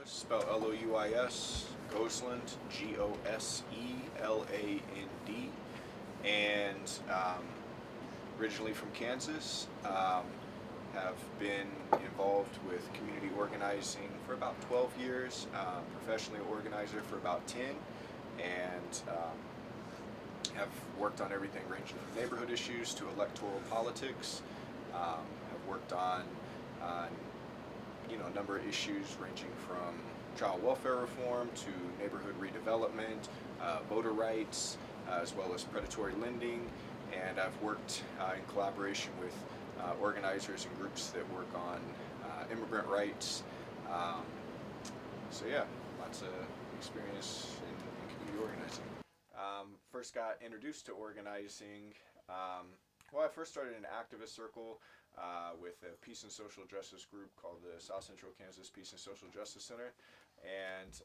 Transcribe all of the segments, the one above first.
spelled Louis, Gosland, Gosland, and originally from Kansas. Have been involved with community organizing for about 12 years, professionally organizer for about 10, and have worked on everything ranging from neighborhood issues to electoral politics. Have worked on a number of issues ranging from child welfare reform to neighborhood redevelopment, voter rights, as well as predatory lending. And I've worked in collaboration with organizers and groups that work on immigrant rights. So yeah, lots of experience in community organizing. First got introduced to organizing. I first started an activist circle with a peace and social justice group called the South Central Kansas Peace and Social Justice Center. And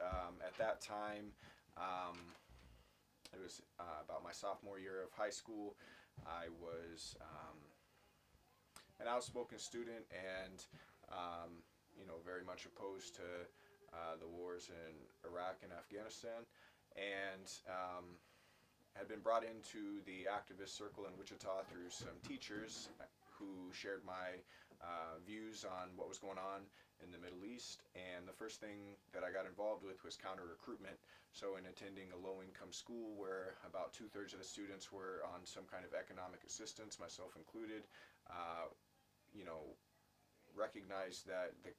at that time, it was about my sophomore year of high school. I was an outspoken student and, very much opposed to the wars in Iraq and Afghanistan. And had been brought into the activist circle in Wichita through some teachers who shared my views on what was going on in the Middle East. And the first thing that I got involved with was counter-recruitment. So in attending a low-income school where about 2/3 of the students were on some kind of economic assistance, myself included, recognized that the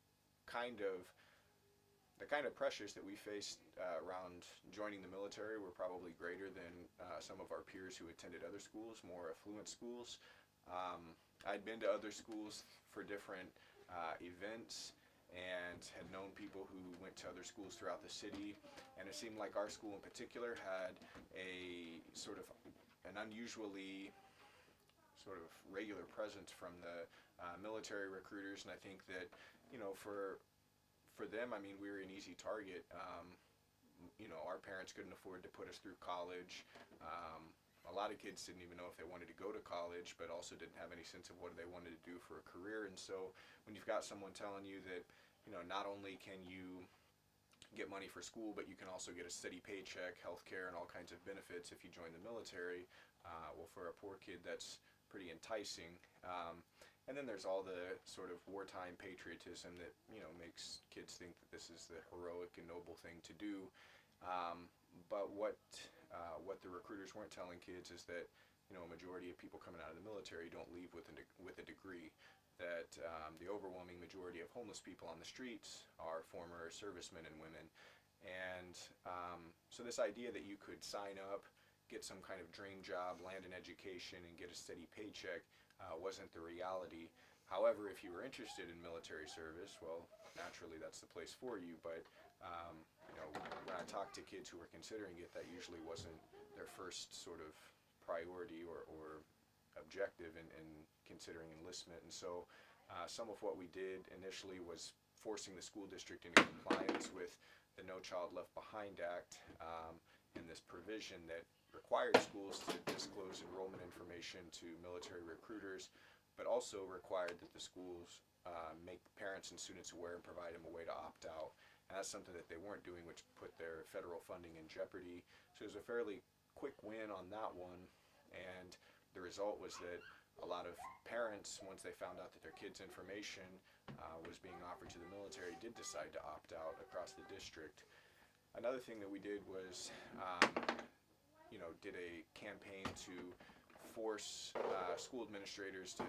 kind of pressures that we faced around joining the military were probably greater than some of our peers who attended other schools, more affluent schools. I'd been to other schools for different events and had known people who went to other schools throughout the city, and it seemed like our school in particular had a sort of an unusually sort of regular presence from the military recruiters. And I think that for them, I mean, we were an easy target. Our parents couldn't afford to put us through college. A lot of kids didn't even know if they wanted to go to college, but also didn't have any sense of what they wanted to do for a career. And so when you've got someone telling you that, not only can you get money for school, but you can also get a steady paycheck, health care, and all kinds of benefits if you join the military, for a poor kid, that's pretty enticing. And then there's all the sort of wartime patriotism that, makes kids think that this is the heroic and noble thing to do. But what the recruiters weren't telling kids is that, a majority of people coming out of the military don't leave with a degree. That the overwhelming majority of homeless people on the streets are former servicemen and women. And so this idea that you could sign up, get some kind of dream job, land an education, and get a steady paycheck wasn't the reality. However, if you were interested in military service, well, naturally that's the place for you. But when I talked to kids who were considering it, that usually wasn't their first sort of priority or objective in considering enlistment. And so some of what we did initially was forcing the school district into compliance with the No Child Left Behind Act, and this provision that required schools to disclose enrollment information to military recruiters, but also required that the schools make parents and students aware and provide them a way to opt out. And that's something that they weren't doing, which put their federal funding in jeopardy. So it was a fairly quick win on that one. And the result was that a lot of parents, once they found out that their kids' information was being offered to the military, did decide to opt out across the district. Another thing that we did was, did a campaign to force school administrators to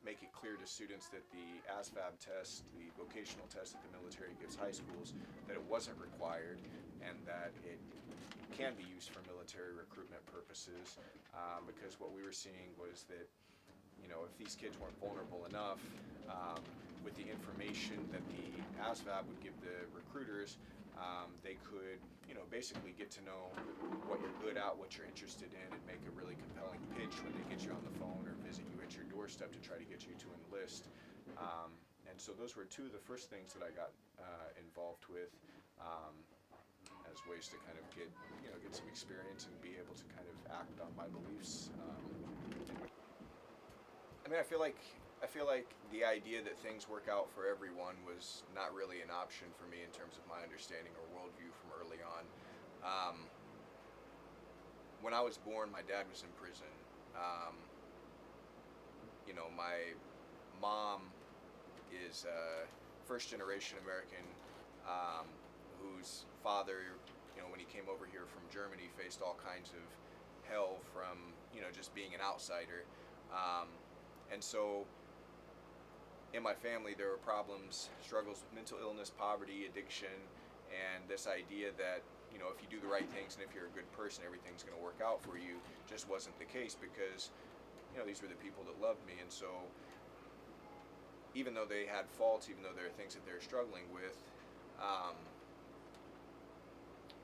make it clear to students that the ASVAB test, the vocational test that the military gives high schools, that it wasn't required and that it can be used for military recruitment purposes, because what we were seeing was that, if these kids weren't vulnerable enough, with the information that the ASVAB would give the recruiters, they could, basically get to know what you're good at, what you're interested in, and make a really compelling pitch when they get you on the phone or visit you at your doorstep to try to get you to enlist. And so those were two of the first things that I got involved with, as ways to kind of get some experience and be able to kind of act on my beliefs. I feel like I feel like the idea that things work out for everyone was not really an option for me in terms of my understanding or worldview from early on. Um, when I was born, my dad was in prison. Um, my mom is first generation American, um, whose father, when he came over here from Germany, faced all kinds of hell from, just being an outsider. Um, and so in my family, there were problems, struggles with mental illness, poverty, addiction, and this idea that, if you do the right things and if you're a good person, everything's going to work out for you, just wasn't the case because, these were the people that loved me. And so even though they had faults, even though there are things that they're struggling with,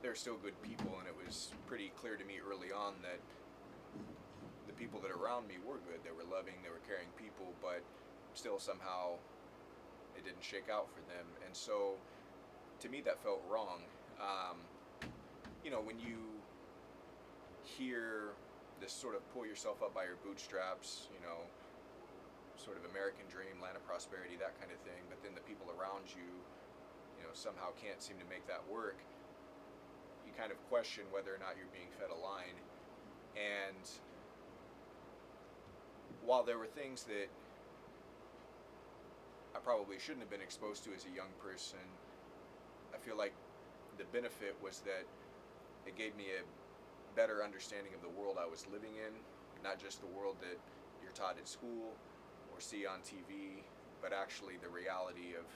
they're still good people. And it was pretty clear to me early on that the people that are around me were good. They were loving, they were caring people, but still somehow it didn't shake out for them. And so to me that felt wrong. When you hear this sort of pull yourself up by your bootstraps, sort of American dream, land of prosperity, that kind of thing, but then the people around you, somehow can't seem to make that work, you kind of question whether or not you're being fed a line. And while there were things that I probably shouldn't have been exposed to as a young person, I feel like the benefit was that it gave me a better understanding of the world I was living in, not just the world that you're taught at school or see on TV, but actually the reality of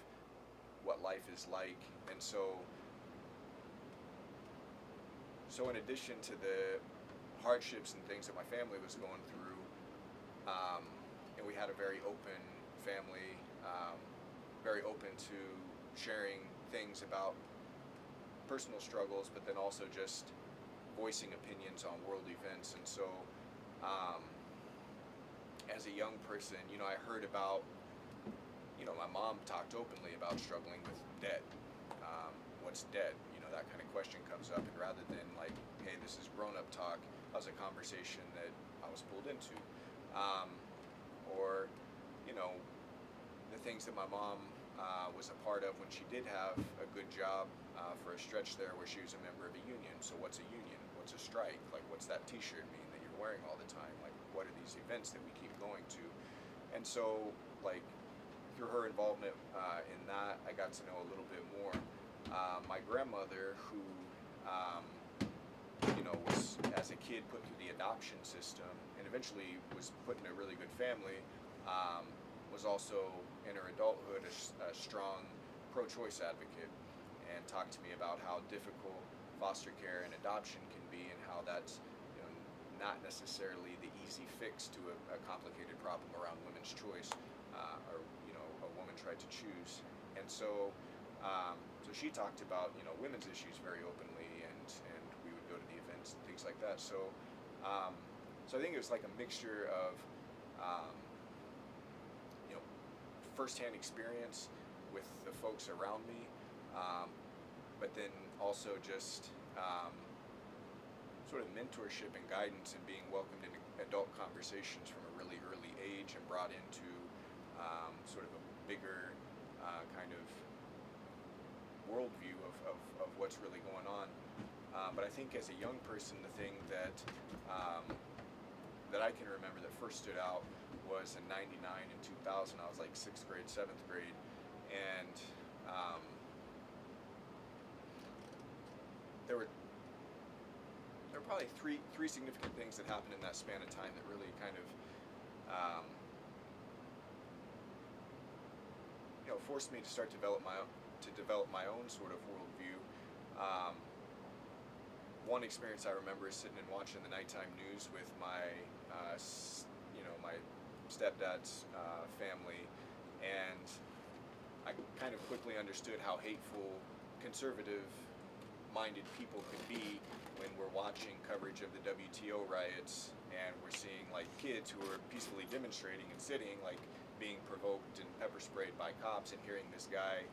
what life is like. And so in addition to the hardships and things that my family was going through, and we had a very open family, very open to sharing things about personal struggles, but then also just voicing opinions on world events. And so as a young person, I heard about, my mom talked openly about struggling with debt. What's debt? That kind of question comes up, and rather than like, hey, this is grown-up talk, that was a conversation that I was pulled into. Or the things that my mom was a part of when she did have a good job for a stretch there where she was a member of a union. So what's a union? What's a strike? Like, what's that t-shirt mean that you're wearing all the time? Like, what are these events that we keep going to? And so, like, through her involvement in that, I got to know a little bit more. My grandmother, who was, as a kid, put through the adoption system and eventually was put in a really good family, was also, in her adulthood, a strong pro-choice advocate, and talked to me about how difficult foster care and adoption can be, and how that's not necessarily the easy fix to a complicated problem around women's choice, or a woman tried to choose. And so she talked about women's issues very openly, and we would go to the events and things like that. So I think it was like a mixture of firsthand experience with the folks around me, but then also just sort of mentorship and guidance, and being welcomed into adult conversations from a really early age and brought into sort of a bigger kind of worldview of what's really going on. But I think as a young person, the thing that I can remember that first stood out was in '99 and 2000. I was like 6th grade, 7th grade, and there were probably three significant things that happened in that span of time that really kind of forced me to start to develop my own sort of worldview. One experience I remember is sitting and watching the nighttime news with my my stepdad's family, and I kind of quickly understood how hateful conservative-minded people could be when we're watching coverage of the WTO riots, and we're seeing like kids who are peacefully demonstrating and sitting, like being provoked and pepper sprayed by cops, and hearing this guy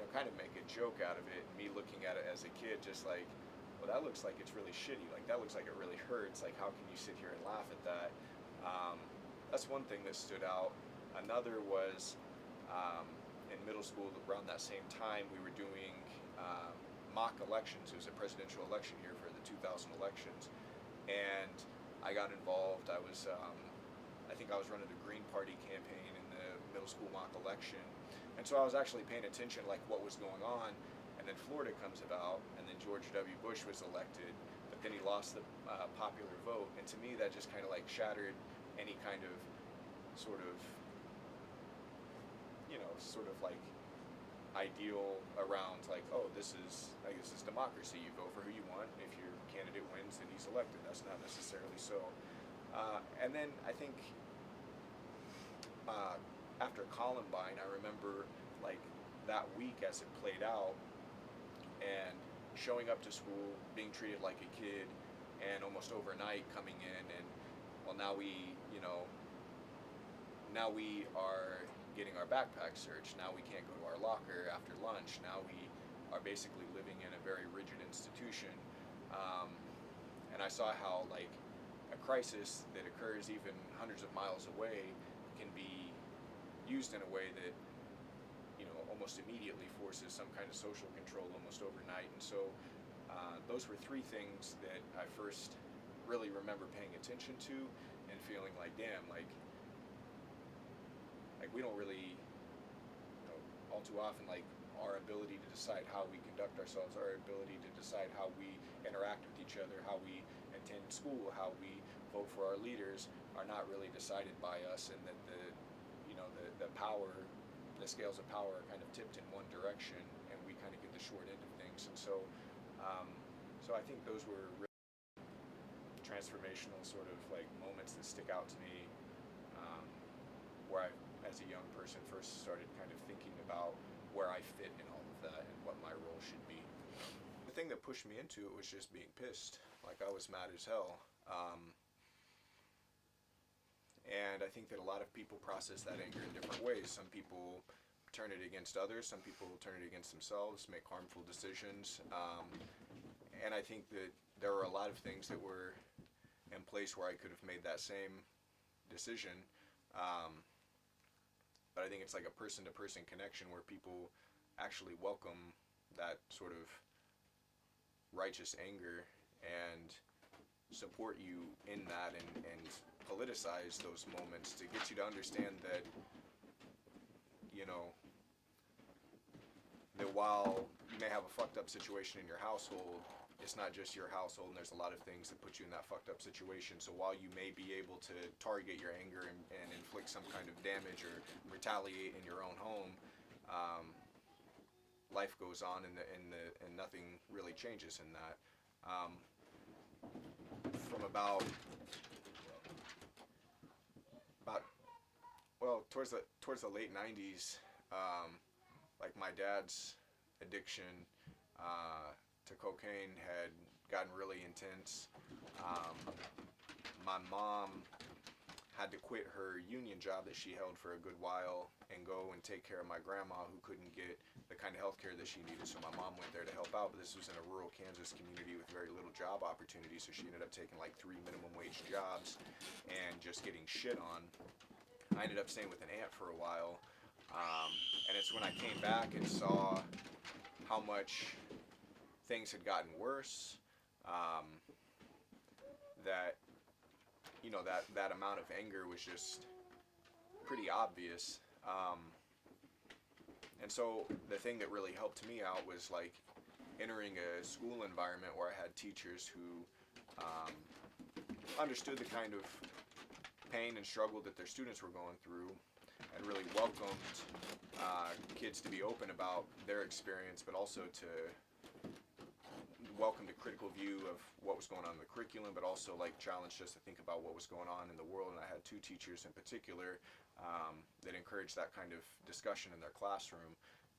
kind of make a joke out of it, and me looking at it as a kid just like, well, that looks like it's really shitty, like that looks like it really hurts, like how can you sit here and laugh at that? That's one thing that stood out. Another was in middle school around that same time we were doing mock elections. It was a presidential election year for the 2000 elections, and I got involved. I think I was running the Green Party campaign in the middle school mock election, and so I was actually paying attention like what was going on. And then Florida comes about, and then George W. Bush was elected, but then he lost the popular vote, and to me that just kind of like shattered any kind of sort of, sort of like ideal around like, oh, this is democracy. You vote for who you want. If your candidate wins, then he's elected. That's not necessarily so. And then I think after Columbine, I remember like that week as it played out, and showing up to school, being treated like a kid, and almost overnight coming in and, well, now we are getting our backpack searched. Now we can't go to our locker after lunch. Now we are basically living in a very rigid institution. And I saw how like a crisis that occurs even hundreds of miles away can be used in a way that almost immediately forces some kind of social control almost overnight. And so those were three things that I first really remember paying attention to and feeling like, damn, like we don't really, all too often, like our ability to decide how we conduct ourselves, our ability to decide how we interact with each other, how we attend school, how we vote for our leaders are not really decided by us, and that the power, the scales of power are kind of tipped in one direction, and we kind of get the short end of things. And so I think those were really transformational sort of like moments that stick out to me, where I, as a young person, first started kind of thinking about where I fit in all of that and what my role should be. The thing that pushed me into it was just being pissed. Like, I was mad as hell. And I think that a lot of people process that anger in different ways. Some people turn it against others. Some people turn it against themselves, make harmful decisions. And I think that there were a lot of things that were in place where I could have made that same decision. But I think it's like a person-to-person connection where people actually welcome that sort of righteous anger and support you in that, and politicize those moments to get you to understand that, that while you may have a fucked up situation in your household, it's not just your household, and there's a lot of things that put you in that fucked up situation. So while you may be able to target your anger and inflict some kind of damage or retaliate in your own home, life goes on, and nothing really changes in that. From about towards the late 90s, like my dad's addiction to cocaine had gotten really intense. My mom had to quit her union job that she held for a good while and go and take care of my grandma, who couldn't get the kind of health care that she needed. So my mom went there to help out, but this was in a rural Kansas community with very little job opportunity, so she ended up taking like 3 minimum wage jobs and just getting shit on. I ended up staying with an aunt for a while, and it's when I came back and saw how much things had gotten worse, that amount of anger was just pretty obvious. And so the thing that really helped me out was like entering a school environment where I had teachers who understood the kind of pain and struggle that their students were going through, and really welcomed kids to be open about their experience, but also to welcomed a critical view of what was going on in the curriculum, but also like challenged us to think about what was going on in the world. And I had 2 teachers in particular that encouraged that kind of discussion in their classroom,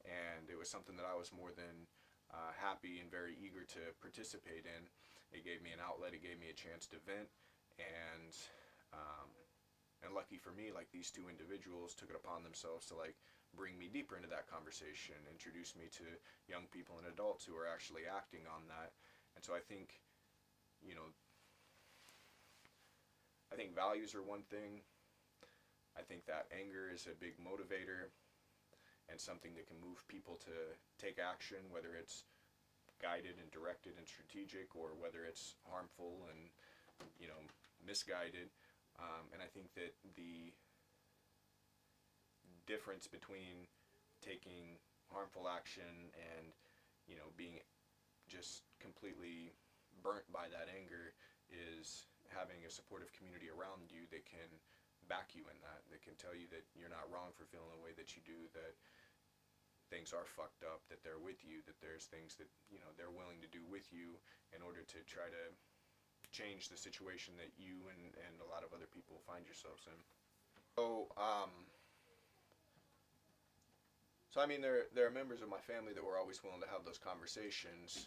and it was something that I was more than happy and very eager to participate in. It gave me an outlet, it gave me a chance to vent, and lucky for me, like these 2 individuals took it upon themselves to like bring me deeper into that conversation, introduce me to young people and adults who are actually acting on that. And so I think, I think values are one thing, I think that anger is a big motivator and something that can move people to take action, whether it's guided and directed and strategic, or whether it's harmful and, misguided. And I think that the difference between taking harmful action and, being just completely burnt by that anger is having a supportive community around you that can back you in that can tell you that you're not wrong for feeling the way that you do, that things are fucked up, that they're with you, that there's things that, they're willing to do with you in order to try to change the situation that you and a lot of other people find yourselves in. So I mean, there are members of my family that were always willing to have those conversations.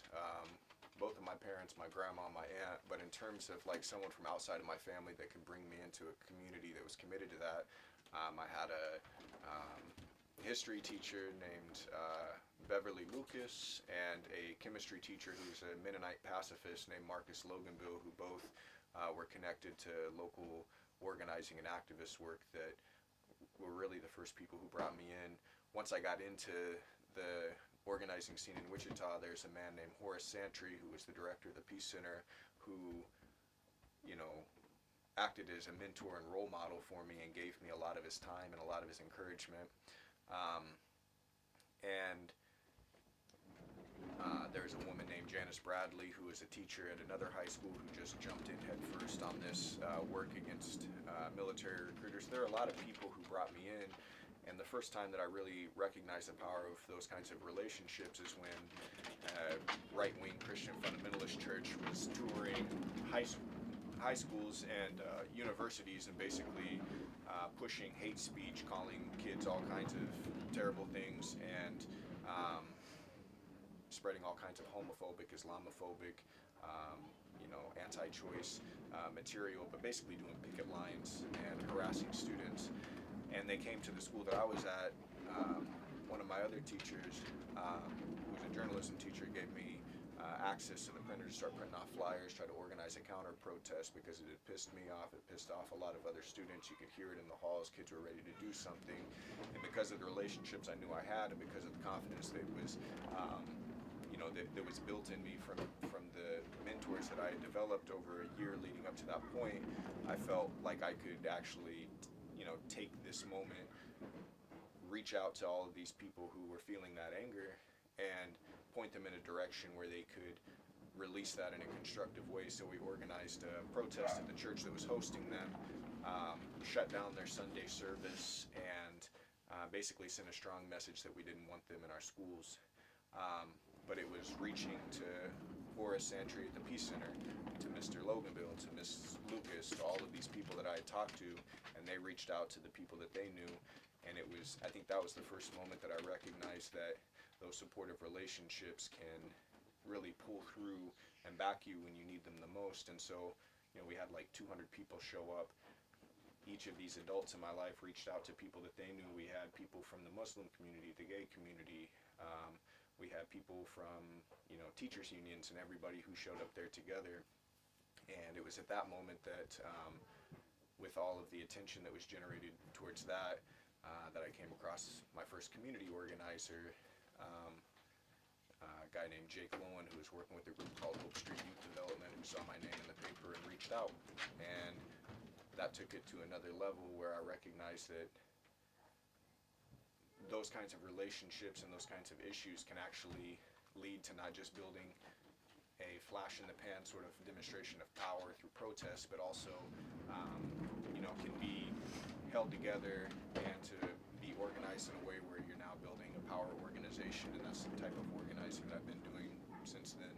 Both of my parents, my grandma, my aunt. But in terms of like someone from outside of my family that could bring me into a community that was committed to that, I had a history teacher named Beverly Lucas and a chemistry teacher who's a Mennonite pacifist named Marcus Loganville, who both were connected to local organizing and activist work that were really the first people who brought me in. Once I got into the organizing scene in Wichita, there's a man named Horace Santry, who was the director of the Peace Center, who, acted as a mentor and role model for me and gave me a lot of his time and a lot of his encouragement. There's a woman named Janice Bradley, who is a teacher at another high school, who just jumped in head first on this work against military recruiters. There are a lot of people who brought me in. And the first time that I really recognized the power of those kinds of relationships is when right-wing Christian fundamentalist church was touring high schools and universities and basically pushing hate speech, calling kids all kinds of terrible things, and spreading all kinds of homophobic, Islamophobic, anti-choice material, but basically doing picket lines and harassing students. And they came to the school that I was at. One of my other teachers, who was a journalism teacher, gave me access to the printer to start printing off flyers, try to organize a counter-protest because it had pissed me off. It pissed off a lot of other students. You could hear it in the halls. Kids were ready to do something. And because of the relationships I knew I had and because of the confidence that was, that was built in me from the mentors that I had developed over a year leading up to that point, I felt like I could actually take this moment, reach out to all of these people who were feeling that anger and point them in a direction where they could release that in a constructive way. So we organized a protest at the church that was hosting them, shut down their Sunday service, and basically sent a strong message that we didn't want them in our schools. But it was reaching to Horace Santry at the Peace Center, to Mr. Loganville, to Miss Lucas, to all of these people that I had talked to, and they reached out to the people that they knew. And I think that was the first moment that I recognized that those supportive relationships can really pull through and back you when you need them the most. And so, we had like 200 people show up. Each of these adults in my life reached out to people that they knew. We had people from the Muslim community, the gay community. We had people from, teachers unions and everybody who showed up there together. And it was at that moment that, with all of the attention that was generated towards that, that I came across my first community organizer, a guy named Jake Lowen, who was working with a group called Hope Street Youth Development, who saw my name in the paper and reached out. And that took it to another level where I recognized that those kinds of relationships and those kinds of issues can actually lead to not just building a flash in the pan sort of demonstration of power through protest, but also can be held together and to be organized in a way where you're now building a power organization. And that's the type of organizing that I've been doing since then.